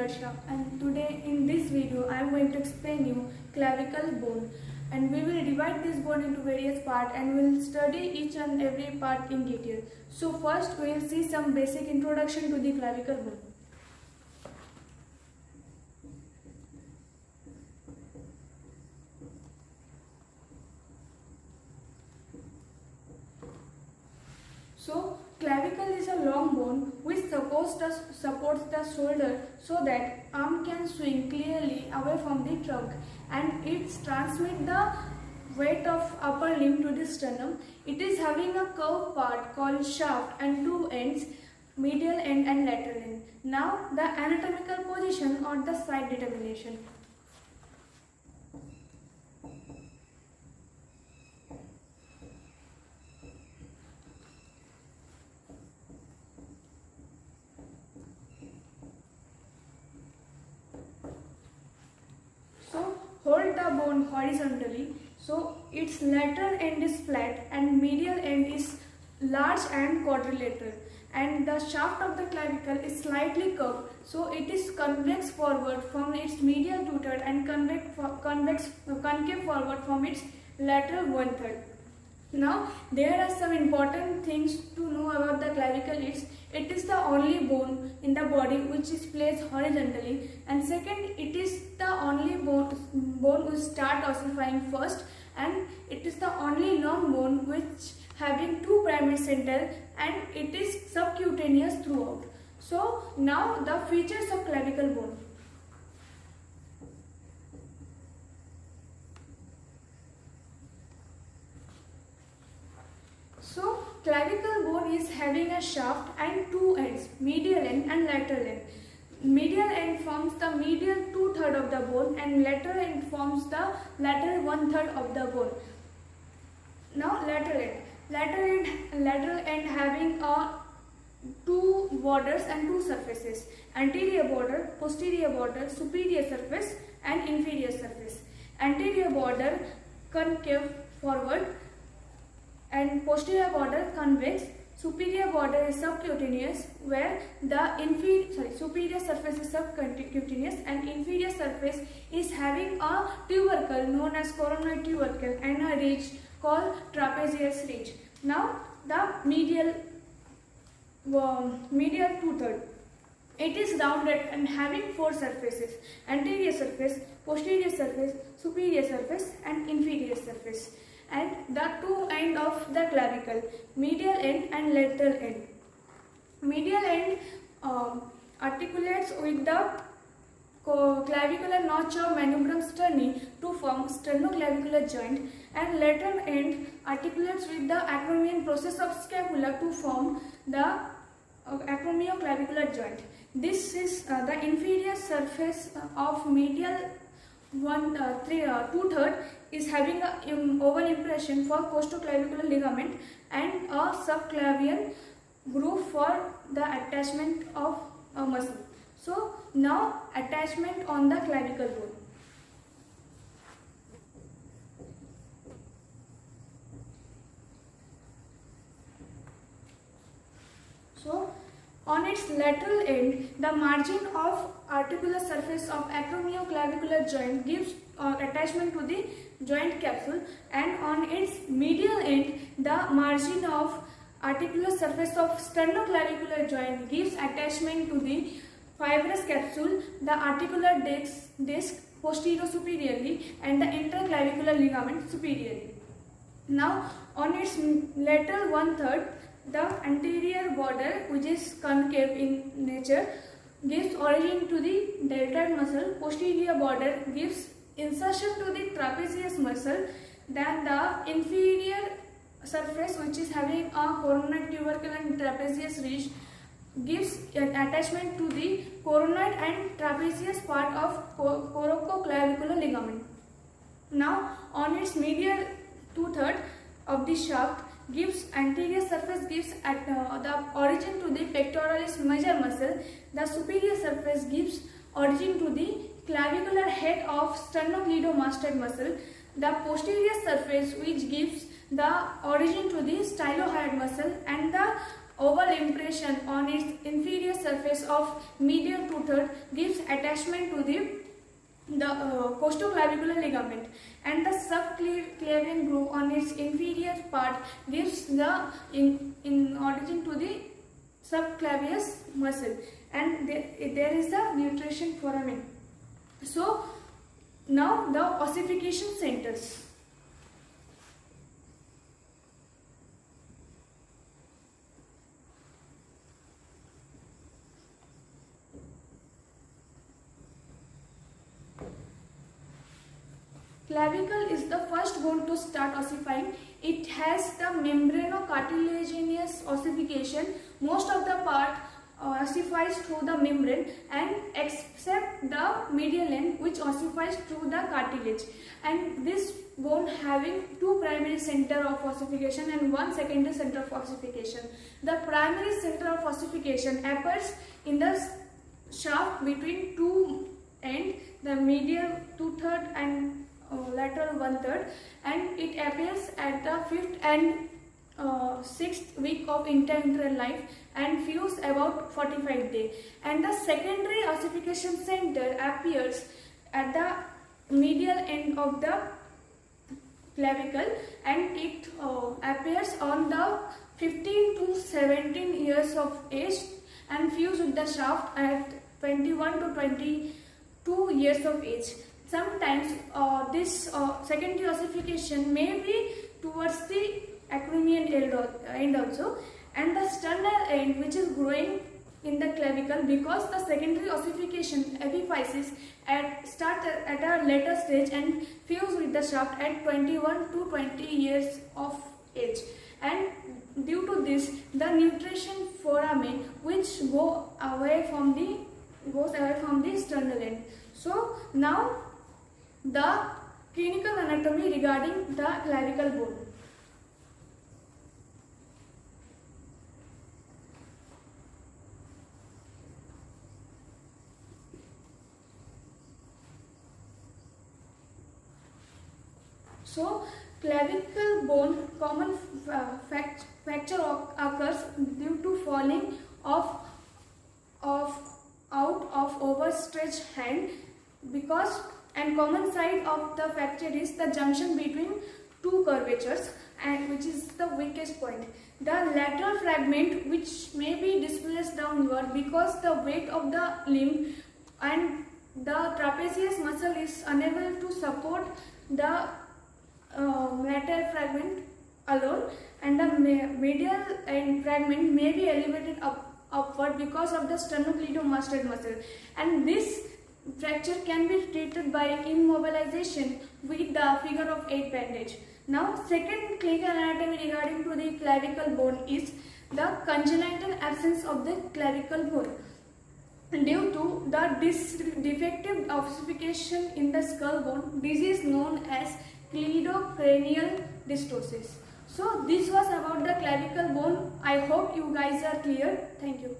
Varsha, and today in this video I am going to explain you clavicle bone, and we will divide this bone into various parts and we will study each and every part in detail. So first we will see some basic introduction to the clavicle bone. So clavicle is a long bone which supports the shoulder so that arm can swing clearly away from the trunk, and it transmits the weight of upper limb to the sternum. It is having a curved part called shaft and two ends, medial end and lateral end. Now the anatomical position or the site determination. Hold the bone horizontally, so its lateral end is flat and medial end is large and quadrilateral, and the shaft of the clavicle is slightly curved, so it is convex forward from its medial two-third and concave forward from its lateral one-third. Now there are some important things to know about the clavicle. It is the only bone in the body which is placed horizontally, and second, it is the only bone which start ossifying first, and it is the only long bone which having two primary center, and it is subcutaneous throughout. So now the features of clavicle bone. So clavicle bone is having a shaft and two ends, medial end and lateral end. Medial end forms the medial two-third of the bone and lateral end forms the lateral one-third of the bone. Now lateral end. Lateral end having two borders and two surfaces. Anterior border, posterior border, superior surface and inferior surface. Anterior border concave forward and posterior border convex. Superior border is subcutaneous, where the superior surface is subcutaneous and inferior surface is having a tubercle known as coronoid tubercle and a ridge called trapezius ridge. Now the medial two-third. It is rounded and having four surfaces: anterior surface, posterior surface, superior surface and inferior surface. And the two ends of the clavicle, medial end and lateral end. Medial end articulates with the clavicular notch of manubrium sterni to form sternoclavicular joint, and lateral end articulates with the acromion process of scapula to form the acromioclavicular joint. This is the inferior surface of medial two-third is having an oval impression for costoclavicular ligament and a subclavian groove for the attachment of a muscle. So now attachment on the clavicle bone. So on its lateral end, the margin of articular surface of acromioclavicular joint gives attachment to the joint capsule, and on its medial end, the margin of articular surface of sternoclavicular joint gives attachment to the fibrous capsule, the articular disc posterior superiorly and the interclavicular ligament superiorly. Now on its lateral one-third, the anterior border, which is concave in nature, gives origin to the deltoid muscle. Posterior border gives insertion to the trapezius muscle. Then the inferior surface, which is having a coronoid tubercle and trapezius ridge, gives an attachment to the coronoid and trapezius part of corococlavicular ligament. Now on its medial two-third of the shaft, gives anterior surface gives at the origin to the pectoralis major muscle. The superior surface gives origin to the clavicular head of sternocleidomastoid muscle. The posterior surface which gives the origin to the stylohyoid muscle, and the oval impression on its inferior surface of medial two-third gives attachment to the costoclavicular ligament, and the subclavian groove on its inferior part gives the in origin to the subclavius muscle, and there is the nutrition foramen. So now the ossification centers. Clavicle is the first bone to start ossifying. It has the membranocartilaginous ossification. Most of the part ossifies through the membrane, and except the medial end which ossifies through the cartilage. And this bone having two primary center of ossification and one secondary center of ossification. The primary center of ossification appears in the shaft between two ends, the medial two-third and lateral one-third, and it appears at the 5th and 6th week of interingural life and fuse about 45 days. And the secondary ossification center appears at the medial end of the clavicle, and it appears on the 15 to 17 years of age and fuse with the shaft at 21 to 22 years of age. Sometimes this secondary ossification may be towards the acromion end also, and the sternal end which is growing in the clavicle, because the secondary ossification epiphysis start at a later stage and fuse with the shaft at 21 to 20 years of age. And due to this, the nutrition foramen which goes away from the sternal end. So now the clinical anatomy regarding the clavicle bone. So clavicle bone common fracture occurs due to falling out of overstretched hand, because and common side of the fracture is the junction between two curvatures, and which is the weakest point. The lateral fragment which may be displaced downward because the weight of the limb, and the trapezius muscle is unable to support the lateral fragment alone, and the medial end fragment may be elevated upward because of the sternocleidomastoid muscle, and this fracture can be treated by immobilization with the figure of 8 bandage. Now, second clinical anatomy regarding to the clavicle bone is the congenital absence of the clavicle bone due to the defective ossification in the skull bone, disease known as cleidocranial dystosis. So this was about the clavicle bone. I hope you guys are clear. Thank you.